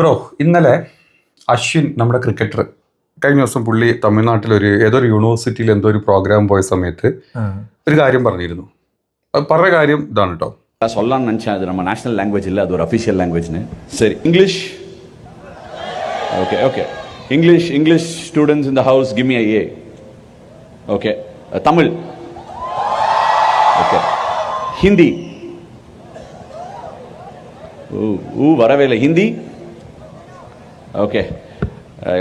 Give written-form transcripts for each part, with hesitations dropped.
Bro, ഇന്നലെ അശ്വിൻ നമ്മുടെ cricketer കഴിഞ്ഞ ദിവസം പുള്ളി തമിഴ്നാട്ടിലൊരു ഏതൊരു യൂണിവേഴ്സിറ്റിയിൽ എന്തോ ഒരു പ്രോഗ്രാം പോയ സമയത്ത് ഒരു കാര്യം പറഞ്ഞിരുന്നു. പറഞ്ഞ കാര്യം ഇതാണ് കേട്ടോ. சொல்லலாம்னு நினச்சேன். அது நம்ம நேஷனல் லாங்குவேஜ் இல்லை, அது ஒரு அஃபிஷியல் லாங்குவேஜ்னு. சரி, English. Okay English students in the house give me A. Okay, Tamil. Okay, Hindi. வரவே இல்லை ஹிந்தி. ஓகே,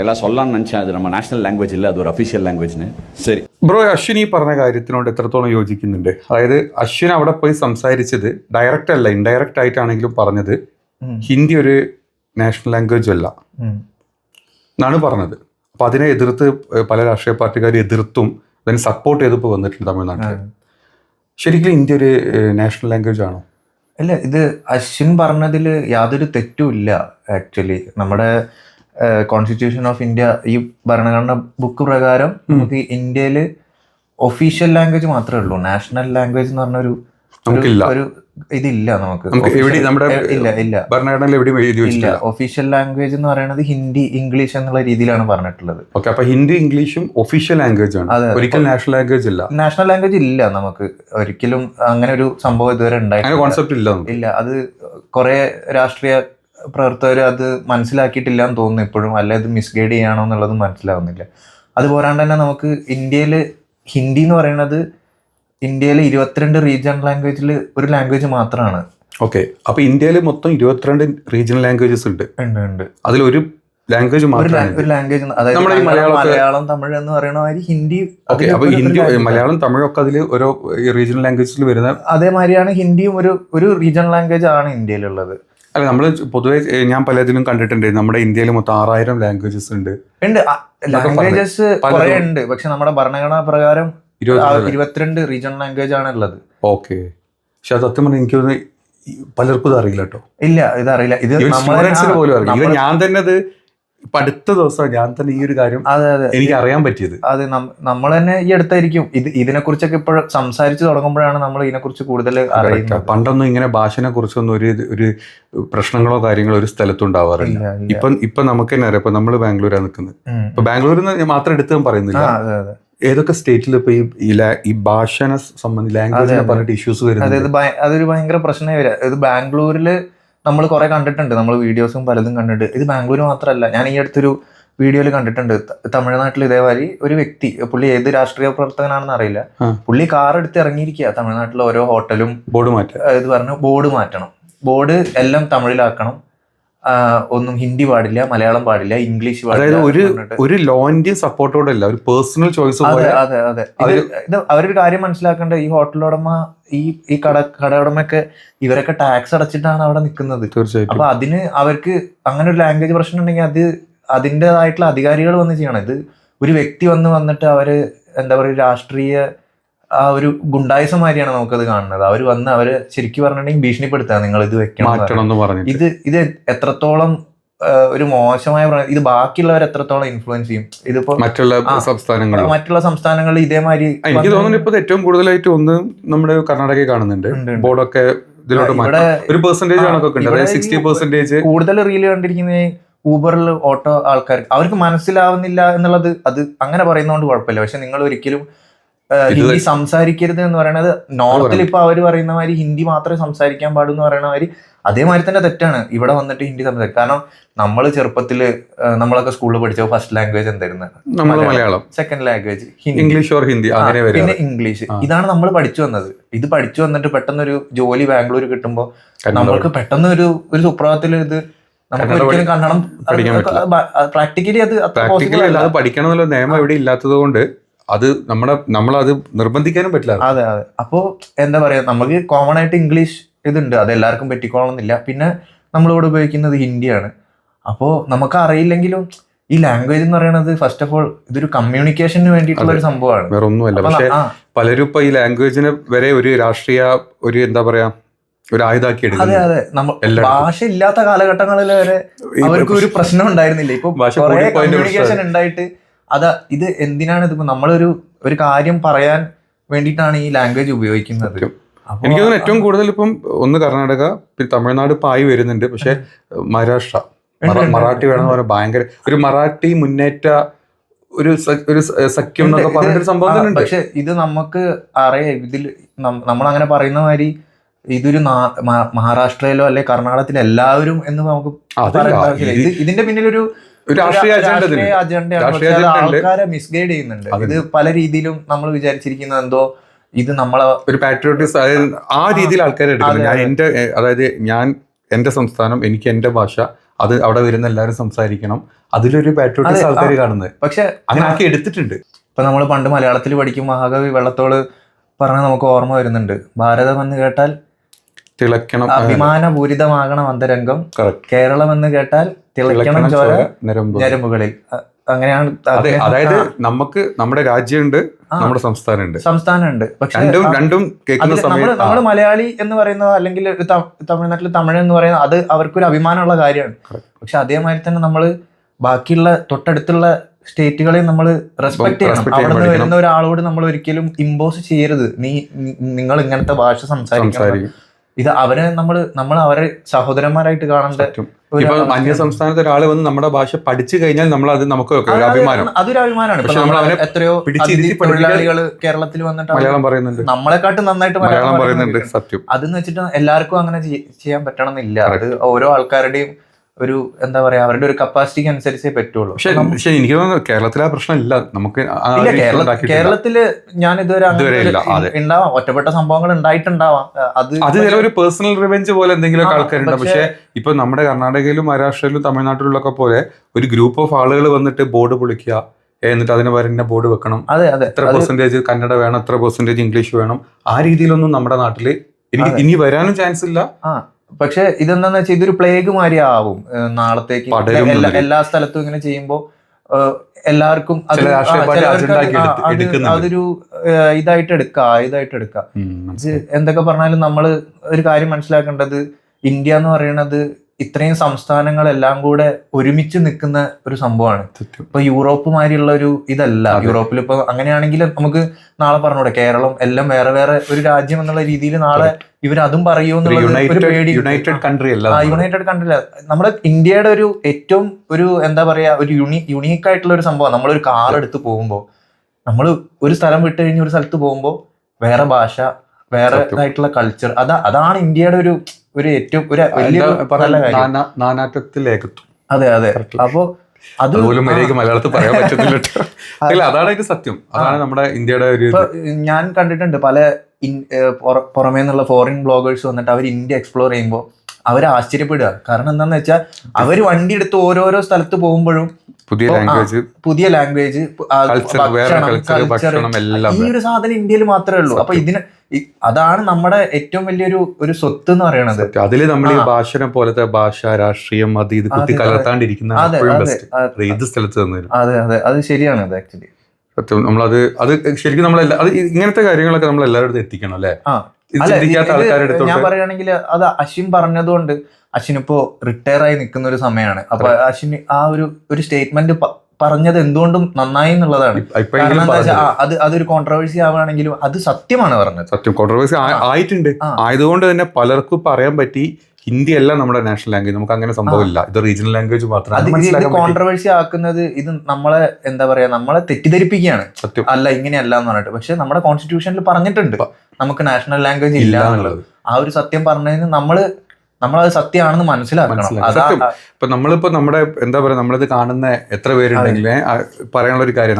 எல்லாம் சொல்லலாம்னு நினச்சேன். அது நம்ம நேഷണൽ ലാംഗ്വേജ് ഇല്ല, അത് ഒരു അഫീഷ്യൽ ലാംഗ്വേജിന്. ശരി ബ്രോ, അശ്വിൻ ഈ പറഞ്ഞ കാര്യത്തിനോട് എത്രത്തോളം യോജിക്കുന്നുണ്ട്? അതായത് അശ്വിൻ അവിടെ പോയി സംസാരിച്ചത് ഡയറക്റ്റ് അല്ല, ഇൻഡയറക്റ്റ് ആയിട്ടാണെങ്കിലും പറഞ്ഞത് ഹിന്ദി ഒരു നാഷണൽ ലാംഗ്വേജ് അല്ല എന്നാണ് പറഞ്ഞത്. അപ്പൊ അതിനെ എതിർത്ത് പല രാഷ്ട്രീയ പാർട്ടിക്കാർ എതിർത്തും അതിനെ സപ്പോർട്ട് ചെയ്തപ്പോൾ വന്നിട്ടുണ്ട് തമിഴ്നാട്ടിൽ. ശരിക്കും ഇന്ത്യ ഒരു നാഷണൽ ലാംഗ്വേജ് ആണോ? അല്ല, ഇത് അശ്വിൻ പറഞ്ഞതിൽ യാതൊരു തെറ്റും ഇല്ല. ആക്ച്വലി നമ്മുടെ കോൺസ്റ്റിറ്റ്യൂഷൻ ഓഫ് ഇന്ത്യ, ഈ ഭരണഘടന ബുക്ക് പ്രകാരം നമുക്ക് ഇന്ത്യയിൽ ഒഫീഷ്യൽ ലാംഗ്വേജ് മാത്രമേ ഉള്ളൂ. നാഷണൽ ലാംഗ്വേജ് എന്ന് പറഞ്ഞ ഒരു ഇതില്ല നമുക്ക്. ഇല്ല. ഒഫീഷ്യൽ ലാംഗ്വേജ് എന്ന് പറയുന്നത് ഹിന്ദി, ഇംഗ്ലീഷ് എന്നുള്ള രീതിയിലാണ് പറഞ്ഞിട്ടുള്ളത്. അപ്പൊ ഹിന്ദി ഇംഗ്ലീഷും ഒഫീഷ്യൽ ലാംഗ്വേജ് ആണ്, ഒരിക്കലും നാഷണൽ ലാംഗ്വേജ് ഇല്ല. നാഷണൽ ലാംഗ്വേജ് ഇല്ല നമുക്ക് ഒരിക്കലും. അങ്ങനെ ഒരു സംഭവം ഇതുവരെ ഇല്ല. അത് കുറെ രാഷ്ട്രീയ പ്രവർത്തകർ അത് മനസ്സിലാക്കിയിട്ടില്ല എന്ന് തോന്നുന്നു ഇപ്പോഴും. അല്ലെ ഇത് മിസ്ഗൈഡ് ചെയ്യാണോ എന്നുള്ളത് മനസ്സിലാവുന്നില്ല. അത് പോരാണ്ട് തന്നെ നമുക്ക് ഇന്ത്യയിൽ ഹിന്ദി എന്ന് പറയുന്നത് ഇന്ത്യയിലെ 22 റീജിയണൽ ലാംഗ്വേജിൽ ഒരു ലാംഗ്വേജ് മാത്രമാണ്. ഓക്കെ, അപ്പൊ ഇന്ത്യയിൽ മൊത്തം 22 റീജിയണൽ ലാംഗ്വേജസ് ഉണ്ട്. അതിലൊരു ലാംഗ്വേജ് ഒരു ലാംഗ്വേജ്, അതായത് മലയാളം തമിഴ് എന്ന് പറയുന്ന മാതിരി ഹിന്ദി. അപ്പൊ ഹിന്ദി, മലയാളം, തമിഴൊക്കെ അതിൽ ഓരോ റീജിയണൽ ലാംഗ്വേജിൽ വരുന്ന അതേമാതിരിയാണ് ഹിന്ദിയും ഒരു റീജിയണൽ ലാംഗ്വേജ് ആണ് ഇന്ത്യയിലുള്ളത്. അല്ല, നമ്മൾ പൊതുവെ ഞാൻ പലതിലും കണ്ടിട്ടുണ്ട് നമ്മുടെ ഇന്ത്യയിൽ മൊത്തം 6000 ലാംഗ്വേജസ് ഉണ്ട്. ലാംഗ്വേജസ് കുറെ ഉണ്ട്, പക്ഷെ നമ്മുടെ ഭരണഘടനാ പ്രകാരം 22 റീജിയണൽ ലാംഗ്വേജ് ആണ് ഉള്ളത്. ഓക്കെ, പക്ഷെ അത് സത്യം പറഞ്ഞാൽ എനിക്ക് പലർക്കും ഇത് അറിയില്ല കേട്ടോ. ഇല്ല, ഇതറിയില്ല. ഇത് പോലും അറിയില്ല. ഞാൻ തന്നെ അത് ഇപ്പൊ അടുത്ത ദിവസം ഞാൻ തന്നെ ഈ ഒരു കാര്യം എനിക്ക് അറിയാൻ പറ്റിയത്. അത് നമ്മൾ തന്നെ ഈ അടുത്തായിരിക്കും ഇതിനെ കുറിച്ചൊക്കെ ഇപ്പോൾ സംസാരിച്ച് തുടങ്ങുമ്പോഴാണ് നമ്മൾ ഇതിനെക്കുറിച്ച് കൂടുതൽ അറിയുന്നത്. പണ്ടൊന്നും ഇങ്ങനെ ഭാഷനെ കുറിച്ചൊന്നും ഒരു പ്രശ്നങ്ങളോ കാര്യങ്ങളോ ഒരു സ്ഥലത്തും ഉണ്ടാവാറില്ല. ഇപ്പൊ നമുക്ക് തന്നെ അറിയാം. ഇപ്പൊ നമ്മള് ബാംഗ്ലൂരാണ് നിൽക്കുന്നത്. ഇപ്പൊ ബാംഗ്ലൂരിൽ നിന്ന് മാത്രം എടുത്ത് പറയുന്നില്ല, ഏതൊക്കെ സ്റ്റേറ്റിൽ ഇപ്പൊ ഈ ഭാഷനെ സംബന്ധിച്ച് ലാംഗ്വേജിനെ പറഞ്ഞിട്ട് ഇഷ്യൂസ് വരുന്നത്. അതൊരു ഭയങ്കര പ്രശ്നമായി വരിക. ഇത് ബാംഗ്ലൂരിൽ നമ്മൾ കുറെ കണ്ടിട്ടുണ്ട്, നമ്മൾ വീഡിയോസും പലതും കണ്ടിട്ട്. ഇത് ബാംഗ്ലൂർ മാത്രമല്ല, ഞാൻ ഈ അടുത്തൊരു വീഡിയോയിൽ കണ്ടിട്ടുണ്ട്. തമിഴ്നാട്ടിൽ ഇതേമാതിരി ഒരു വ്യക്തി, പുള്ളി ഏത് രാഷ്ട്രീയ പ്രവർത്തകനാണെന്ന് അറിയില്ല, പുള്ളി കാർ എടുത്ത് ഇറങ്ങിയിരിക്കുക. തമിഴ്നാട്ടിലെ ഓരോ ഹോട്ടലും ബോർഡ് മാറ്റം, ഇത് പറഞ്ഞു ബോർഡ് മാറ്റണം, ബോർഡ് എല്ലാം തമിഴിലാക്കണം, ഒന്നും ഹിന്ദി പാടില്ല, മലയാളം പാടില്ല, ഇംഗ്ലീഷ് പാടില്ല. ഒരു ലോന്റെ സപ്പോർട്ടോടെ അല്ല, ഒരു പേഴ്സണൽ ചോയ്സ്. അതെ. ഇത് അവരൊരു കാര്യം മനസ്സിലാക്കേണ്ട, ഈ ഹോട്ടലുടമ, ഈ കടയുടമയൊക്കെ ഇവരൊക്കെ ടാക്സ് അടച്ചിട്ടാണ് അവിടെ നിൽക്കുന്നത്. തീർച്ചയായിട്ടും. അപ്പൊ അതിന് അവർക്ക് അങ്ങനെ ഒരു ലാംഗ്വേജ് പ്രശ്നം ഉണ്ടെങ്കിൽ അത് അതിൻ്റെതായിട്ടുള്ള അധികാരികൾ വന്ന് ചെയ്യണം. ഇത് ഒരു വ്യക്തി വന്നിട്ട് അവര് എന്താ പറയുക, രാഷ്ട്രീയ ആ ഒരു ഗുണ്ടായിസമാരിയാണ് നമുക്കത് കാണുന്നത്. അവർ വന്ന് അവര് ശരിക്കും പറഞ്ഞിട്ടുണ്ടെങ്കിൽ ഭീഷണിപ്പെടുത്തുക, നിങ്ങൾ ഇത് വെക്കണം. ഇത് എത്രത്തോളം ഒരു മോശമായ, ഇത് ബാക്കിയുള്ളവർ എത്രത്തോളം ഇൻഫ്ലുവൻസ് ചെയ്യും. ഇതിപ്പോ മറ്റുള്ള സംസ്ഥാനങ്ങളിൽ ഇതേമാതിരി എനിക്ക് തോന്നുന്നു ഇപ്പൊ ഏറ്റവും കൂടുതലായിട്ട് ഒന്ന് നമ്മുടെ കർണാടകയിൽ കാണുന്നുണ്ട്. ബോർഡൊക്കെ ഒരു പെർസെന്റേജ് കൂടുതൽ റീല് കണ്ടിരിക്കുന്ന ഊബറിൽ ഓട്ടോ ആൾക്കാർ, അവർക്ക് മനസ്സിലാവുന്നില്ല എന്നുള്ളത് അത് അങ്ങനെ പറയുന്നതുകൊണ്ട് കുഴപ്പമില്ല. പക്ഷെ നിങ്ങൾ ഒരിക്കലും ഹിന്ദി സംസാരിക്കരുത് എന്ന് പറയണത്, നോർത്തിൽ ഇപ്പൊ അവര് പറയുന്ന മാതിരി ഹിന്ദി മാത്രമേ സംസാരിക്കാൻ പാടൂ എന്ന് പറയുന്ന മാതിരി അതേമാതിരി തന്നെ തെറ്റാണ് ഇവിടെ വന്നിട്ട് ഹിന്ദി സംസാരിക്കും. കാരണം നമ്മൾ ചെറുപ്പത്തില് നമ്മളൊക്കെ സ്കൂളിൽ പഠിച്ച ഫസ്റ്റ് ലാംഗ്വേജ് എന്തായിരുന്നു? Malayalam. Second language English or Hindi, പിന്നെ ഇംഗ്ലീഷ്. ഇതാണ് നമ്മൾ പഠിച്ചു വന്നത്. ഇത് പഠിച്ചു വന്നിട്ട് പെട്ടെന്നൊരു ജോലി ബാംഗ്ലൂർ കിട്ടുമ്പോൾ നമ്മൾക്ക് പെട്ടെന്ന് ഒരു സുപ്രഭാതത്തിൽ ഇത് നമുക്ക് ഒരിക്കലും കന്നഡം പ്രാക്ടിക്കലി അത് പഠിക്കണം എന്നുള്ള നിയമം ഇവിടെ ഇല്ലാത്തത് കൊണ്ട് നമ്മളത് നിർബന്ധിക്കാനും പറ്റില്ല. അതെ. അപ്പോ എന്താ പറയാ, നമുക്ക് കോമൺ ആയിട്ട് ഇംഗ്ലീഷ് ഇതുണ്ട്, അത് എല്ലാവർക്കും പറ്റിക്കോളണമെന്നില്ല. പിന്നെ നമ്മളിവിടെ ഉപയോഗിക്കുന്നത് ഹിന്ദിയാണ്. അപ്പോൾ നമുക്ക് അറിയില്ലെങ്കിലും ഈ ലാംഗ്വേജ് എന്ന് പറയുന്നത് ഫസ്റ്റ് ഓഫ് ഓൾ ഇതൊരു കമ്മ്യൂണിക്കേഷന് വേണ്ടിയിട്ടുള്ള ഒരു സംഭവമാണ്, വേറെ ഒന്നുമല്ല. പക്ഷെ പലരും ഇപ്പൊ ഈ ലാംഗ്വേജിനെ വരെ ഒരു രാഷ്ട്രീയ എന്താ പറയാ ഒരു ആയുധാക്കി എടുക്കും. അതെ. ഭാഷ ഇല്ലാത്ത കാലഘട്ടങ്ങളിൽ വരെ അവർക്ക് ഒരു പ്രശ്നം ഉണ്ടായിരുന്നില്ല. ഇപ്പൊ കമ്മ്യൂണിക്കേഷൻ ഉണ്ടായിട്ട് ഇത് എന്തിനാണ്? ഇതിപ്പോ നമ്മളൊരു കാര്യം പറയാൻ വേണ്ടിയിട്ടാണ് ഈ ലാംഗ്വേജ് ഉപയോഗിക്കുന്നത്. എനിക്ക് തോന്നുന്നു ഏറ്റവും കൂടുതൽ ഇപ്പം ഒന്ന് കർണാടക, പിന്നെ തമിഴ്നാട് ഇപ്പം ആയി വരുന്നുണ്ട്. പക്ഷെ മഹാരാഷ്ട്ര മറാഠി വേണമെന്ന് പറയാൻ ഭയങ്കര ഒരു മറാഠി മുന്നേറ്റ ഒരു സഖ്യം എന്നൊക്കെ പറഞ്ഞൊരു സംഭവം തന്നെ ഉണ്ട്. പക്ഷെ ഇത് നമുക്ക് അറിയാം, ഇതിൽ നമ്മൾ അങ്ങനെ പറയുന്ന മാതിരി ഇതൊരു മഹാരാഷ്ട്രയിലോ അല്ലെ കർണാടകത്തിലോ എല്ലാവരും എന്ന് നമുക്ക് ഇതിന്റെ പിന്നിലൊരു രാഷ്ട്രീയ അജണ്ടയാണ്. ആൾക്കാരെ മിസ്ഗൈഡ് ചെയ്യുന്നുണ്ട്. ഇത് പല രീതിയിലും നമ്മൾ വിചാരിച്ചിരിക്കുന്നത് എന്തോ ഇത് നമ്മളെ ഒരു പാട്രിയോട്ടിസം ആ രീതിയിൽ ആൾക്കാരെ എടുക്കുന്നത്. ഞാൻ എന്റെ സംസ്ഥാനം, എനിക്ക് എന്റെ ഭാഷ, അത് അവിടെ വരുന്ന എല്ലാവരും സംസാരിക്കണം, അതിലൊരു പാട്രിയോട്ടിസം ആൾക്കാർ കാണുന്നത്. പക്ഷെ അങ്ങനെ ആക്കി എടുത്തിട്ടുണ്ട്. ഇപ്പൊ നമ്മൾ പണ്ട് മലയാളത്തിൽ പഠിക്കും മഹാകവി വെള്ളത്തോള് പറഞ്ഞ നമുക്ക് ഓർമ്മ വരുന്നുണ്ട്, ഭാരതം എന്ന് കേട്ടാൽ തിളക്കണം, അഭിമാനപൂരിതമാകണം അന്തരംഗം, കേരളം എന്ന് കേട്ടാൽ തിളക്കണം ചോര ഞരമ്പുകളിൽ. അങ്ങനെയാണ്. അതായത് നമുക്ക് നമ്മുടെ രാജ്യമുണ്ട്, നമ്മുടെ സംസ്ഥാനമുണ്ട്. പക്ഷെ രണ്ടും കേൾക്കുന്ന സമയത്ത് നമ്മൾ മലയാളി എന്ന് പറയുന്നത് അല്ലെങ്കിൽ തമിഴ്നാട്ടിൽ തമിഴ് എന്ന് പറയുന്നത് അത് അവർക്കൊരു അഭിമാനമുള്ള കാര്യമാണ്. പക്ഷെ അതേമാതിരി തന്നെ നമ്മൾ ബാക്കിയുള്ള തൊട്ടടുത്തുള്ള സ്റ്റേറ്റുകളെ നമ്മൾ റെസ്പെക്ട് ചെയ്യണം. അവിടെ നിന്ന് വരുന്ന ഒരാളോട് നമ്മൾ ഒരിക്കലും ഇമ്പോസ് ചെയ്യരുത്, നിങ്ങൾ ഇങ്ങനത്തെ ഭാഷ സംസാരിക്കണം. ഇത് അവരെ നമ്മൾ അവരെ സഹോദരന്മാരായിട്ട് കാണേണ്ട. ഇപ്പൊ അന്യ സംസ്ഥാനത്ത് ഒരാൾ വന്ന് നമ്മുടെ ഭാഷ പഠിച്ചു കഴിഞ്ഞാൽ നമ്മൾ അത് നമുക്ക് അഭിമാനം, അതൊരു അഭിമാനമാണ്. എത്രയോ തൊഴിലാളികൾ കേരളത്തിൽ വന്നിട്ട് മലയാളം പറയുന്നുണ്ട്, നമ്മളെക്കാട്ടും നന്നായിട്ട് മലയാളം പറയുന്നുണ്ട്. സത്യം. അതെന്ന് വെച്ചിട്ട് എല്ലാവർക്കും അങ്ങനെ ചെയ്യാൻ പറ്റണം എന്നില്ല. അത് ഓരോ ആൾക്കാരുടെയും ഒരു എന്താ പറയാ, അവരുടെ ഒരു കപ്പാസിറ്റിക്ക് അനുസരിച്ചേ പറ്റുള്ളൂ. പക്ഷെ എനിക്ക് തോന്നുന്നു കേരളത്തിൽ ആ പ്രശ്നമില്ല. നമുക്ക് കേരളത്തില് ഞാൻ ഇതുവരെ ഉണ്ടാവാം, ഒറ്റപ്പെട്ട സംഭവങ്ങൾ ഉണ്ടായിട്ടുണ്ടാവാം. അത് ഒരു പേഴ്സണൽ റിവെഞ്ച് പോലെ എന്തെങ്കിലും ആൾക്കാരുണ്ട്. പക്ഷെ ഇപ്പൊ നമ്മുടെ കർണാടകയിലും മഹാരാഷ്ട്രയിലും തമിഴ്നാട്ടിലൊക്കെ പോലെ ഒരു ഗ്രൂപ്പ് ഓഫ് ആളുകൾ വന്നിട്ട് ബോർഡ് പൊളിക്കുക, എന്നിട്ട് അതിന് പറയുന്ന ബോർഡ് വെക്കണം, എത്ര പെർസെന്റേജ് കന്നഡ വേണം, എത്ര പെർസെന്റേജ് ഇംഗ്ലീഷ് വേണം, ആ രീതിയിലൊന്നും നമ്മുടെ നാട്ടില് ഇനി വരാനും ചാൻസ് ഇല്ല. പക്ഷെ ഇതെന്താന്ന് വെച്ചാൽ ഇതൊരു പ്ലേഗ് മാതിരി ആവും നാളത്തേക്ക്. എല്ലാ സ്ഥലത്തും ഇങ്ങനെ ചെയ്യുമ്പോ എല്ലാവർക്കും അതൊരു ഇതായിട്ട് എടുക്കാം. എന്തൊക്കെ പറഞ്ഞാലും നമ്മള് ഒരു കാര്യം മനസ്സിലാക്കേണ്ടത്, ഇന്ത്യ എന്ന് പറയുന്നത് ഇത്രയും സംസ്ഥാനങ്ങളെല്ലാം കൂടെ ഒരുമിച്ച് നിൽക്കുന്ന ഒരു സംഭവമാണ്. ഇപ്പൊ യൂറോപ്പ് മാതിരിയുള്ള ഒരു ഇതല്ല. യൂറോപ്പിൽ ഇപ്പൊ അങ്ങനെയാണെങ്കിൽ നമുക്ക് നാളെ പറഞ്ഞൂടെ കേരളം എല്ലാം വേറെ വേറെ ഒരു രാജ്യം എന്നുള്ള രീതിയിൽ നാളെ ഇവരതും പറയൂ എന്നുള്ള പേടി. യുണൈറ്റഡ് കൺട്രി അല്ല, നമ്മുടെ ഇന്ത്യയുടെ ഒരു ഏറ്റവും ഒരു എന്താ പറയാ ഒരു യുണീക്ക് ആയിട്ടുള്ള ഒരു സംഭവം. നമ്മളൊരു കാർ എടുത്ത് പോകുമ്പോ, നമ്മൾ ഒരു സ്ഥലം വിട്ട് കഴിഞ്ഞ് ഒരു സ്ഥലത്ത് പോകുമ്പോ വേറെ ഭാഷ, വേറെ ആയിട്ടുള്ള കൾച്ചർ, അതാണ് ഇന്ത്യയുടെ ഒരു ഏറ്റവും ഒരു വലിയ നാനാത്വത്തിലേക്കത്തും. അതെ. അപ്പോ അതുപോലും മലയാളത്തിൽ പറയാൻ പറ്റത്തില്ല. അതാണ് ഇത് സത്യം. അതാണ് നമ്മുടെ ഇന്ത്യയുടെ ഒരു. ഞാൻ കണ്ടിട്ടുണ്ട് പല പുറമേ നിന്നുള്ള ഫോറിൻ ബ്ലോഗേഴ്സ് വന്നിട്ട് അവർ ഇന്ത്യ എക്സ്പ്ലോർ ചെയ്യുമ്പോൾ അവർ ആശ്ചര്യപ്പെടുക. കാരണം എന്താന്ന് വെച്ചാൽ അവർ വണ്ടി എടുത്ത് ഓരോരോ സ്ഥലത്ത് പോകുമ്പോഴും പുതിയ ലാംഗ്വേജ് ഈ ഒരു സാധനം ഇന്ത്യയിൽ മാത്രമേ ഉള്ളൂ. അപ്പൊ അതാണ് നമ്മുടെ ഏറ്റവും വലിയൊരു സ്വത്ത് എന്ന് പറയുന്നത്. അതില് നമ്മൾ ഈ ഭാഷനെ പോലത്തെ ഭാഷ, രാഷ്ട്രീയം, ഇത് കുത്തി കലർത്താണ്ടിരിക്കുന്ന ഏത് സ്ഥലത്ത് തന്നാലും. അതെ, അത് ശരിയാണ്. അത് ആക്ച്വലി സത്യം. അത് ശരിക്കും അത് ഇങ്ങനത്തെ കാര്യങ്ങളൊക്കെ നമ്മൾ എല്ലാവരുടെ എത്തിക്കണം അല്ലെ. ഞാൻ പറയുകയാണെങ്കിൽ അത് അശ്വിൻ പറഞ്ഞതുകൊണ്ട്, അശ്വിൻ ഇപ്പോ റിട്ടയർ ആയി നിൽക്കുന്ന ഒരു സമയമാണ്. അപ്പൊ അശ്വിൻ ആ ഒരു സ്റ്റേറ്റ്മെന്റ് പറഞ്ഞത് എന്തുകൊണ്ടും നന്നായി എന്നുള്ളതാണ്. കാരണം എന്താ വെച്ചാൽ അതൊരു കോൺട്രവേഴ്സി ആവുകയാണെങ്കിലും അത് സത്യമാണ് പറഞ്ഞത്. സത്യം, കോൺട്രവേഴ്സി ആയിട്ടുണ്ട്. ആയതുകൊണ്ട് തന്നെ പലർക്കും പറയാൻ പറ്റി ഹിന്ദി അല്ല നമ്മുടെ നാഷണൽ ലാംഗ്വേജ്, നമുക്ക് അങ്ങനെ സംഭവമില്ല, ഇത് റീജിയണൽ ലാംഗ്വേജ് മാത്രമാണ്. ഇത് കോൺട്രവേഴ്സി ആക്കുന്നത് ഇത് നമ്മളെ എന്താ പറയാ, നമ്മളെ തെറ്റിദ്ധരിപ്പിക്കുകയാണ്. സത്യം അല്ല, ഇങ്ങനെയല്ല എന്ന് പറഞ്ഞിട്ട്. പക്ഷെ നമ്മുടെ കോൺസ്റ്റിറ്റ്യൂഷനിൽ പറഞ്ഞിട്ടുണ്ട് നമുക്ക് നാഷണൽ ലാംഗ്വേജ് ഇല്ല എന്നുള്ളത്. ആ ഒരു സത്യം പറഞ്ഞതിന് നമ്മളത് സത്യമാണെന്ന് മനസ്സിലാക്കണം. ഇപ്പൊ നമ്മളിപ്പോ നമ്മുടെ എന്താ പറയാ, നമ്മളിത് കാണുന്ന എത്ര പേരുണ്ടെങ്കിൽ പറയാനുള്ള ഒരു കാര്യം,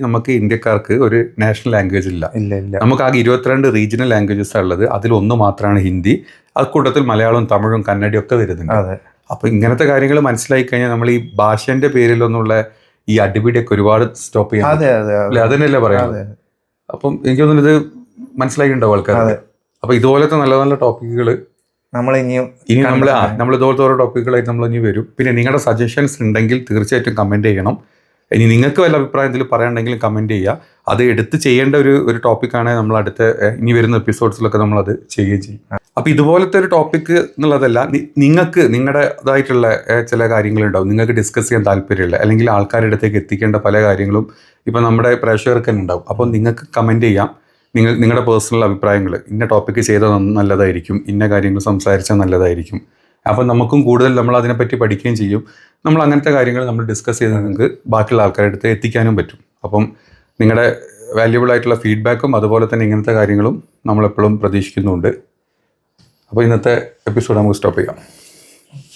നമുക്ക് ഇന്ത്യക്കാർക്ക് ഒരു നാഷണൽ ലാംഗ്വേജ് ഇല്ല. നമുക്ക് ആകെ 22 റീജിയണൽ ലാംഗ്വേജസ് ഉള്ളത്. അതിലൊന്ന് മാത്രമാണ് ഹിന്ദി. അക്കൂട്ടത്തിൽ മലയാളവും തമിഴും കന്നഡയും ഒക്കെ വരുന്നുണ്ട്. അപ്പൊ ഇങ്ങനത്തെ കാര്യങ്ങൾ മനസ്സിലാക്കി കഴിഞ്ഞാൽ നമ്മൾ ഈ ഭാഷന്റെ പേരിലൊന്നുള്ള ഈ അടിപിടിയൊക്കെ ഒരുപാട് സ്റ്റോപ്പ് ചെയ്യാം. അതന്നെയല്ലേ പറയാം. അപ്പം എനിക്ക് തോന്നുന്നു ഇത് മനസ്സിലാക്കിയിട്ടുണ്ടാവും ആൾക്കാർ. അപ്പൊ ഇതുപോലത്തെ നല്ല നല്ല ടോപ്പിക്കുകൾ ഇനി നമ്മൾ ഇതുപോലത്തെ ഓരോ ടോപ്പിക്കുകളായിട്ട് നമ്മൾ ഇനി വരും. പിന്നെ നിങ്ങളുടെ സജഷൻസ് ഉണ്ടെങ്കിൽ തീർച്ചയായിട്ടും കമൻറ്റ് ചെയ്യണം. ഇനി നിങ്ങൾക്ക് വല്ല അഭിപ്രായത്തിൽ പറയാനുണ്ടെങ്കിലും കമൻറ്റ് ചെയ്യുക. അത് എടുത്ത് ചെയ്യേണ്ട ഒരു ടോപ്പിക്കാണ് നമ്മൾ അടുത്ത ഇനി വരുന്ന എപ്പിസോഡ്സിലൊക്കെ നമ്മളത് ചെയ്യുകയും ചെയ്യും. അപ്പോൾ ഇതുപോലത്തെ ഒരു ടോപ്പിക്ക് എന്നുള്ളതല്ല, നിങ്ങൾക്ക് നിങ്ങളുടേതായിട്ടുള്ള ചില കാര്യങ്ങളുണ്ടാവും, നിങ്ങൾക്ക് ഡിസ്കസ് ചെയ്യാൻ താല്പര്യമുള്ള അല്ലെങ്കിൽ ആൾക്കാരുടെ അടുത്തേക്ക് എത്തിക്കേണ്ട പല കാര്യങ്ങളും ഇപ്പം നമ്മുടെ പ്രേക്ഷകർക്ക് തന്നെ ഉണ്ടാവും. അപ്പോൾ നിങ്ങൾക്ക് കമൻറ്റ് ചെയ്യാം നിങ്ങളുടെ പേഴ്സണൽ അഭിപ്രായങ്ങൾ. ഇന്ന ടോപ്പിക്ക് ചെയ്താൽ നല്ലതായിരിക്കും, ഇന്ന കാര്യങ്ങൾ സംസാരിച്ചാൽ നല്ലതായിരിക്കും, അപ്പം നമുക്കും കൂടുതൽ നമ്മൾ അതിനെപ്പറ്റി പഠിക്കുകയും ചെയ്യും. നമ്മൾ അങ്ങനത്തെ കാര്യങ്ങൾ നമ്മൾ ഡിസ്കസ് ചെയ്ത് നിങ്ങൾക്ക് ബാക്കിയുള്ള ആൾക്കാരുടെ അടുത്ത് എത്തിക്കാനും പറ്റും. അപ്പം നിങ്ങളുടെ വാല്യുബിൾ ആയിട്ടുള്ള ഫീഡ്ബാക്കും അതുപോലെ തന്നെ ഇങ്ങനത്തെ കാര്യങ്ങളും നമ്മളെപ്പോഴും പ്രതീക്ഷിക്കുന്നുണ്ട്. അപ്പോൾ ഇന്നത്തെ എപ്പിസോഡ് നമുക്ക് സ്റ്റോപ്പ് ചെയ്യാം.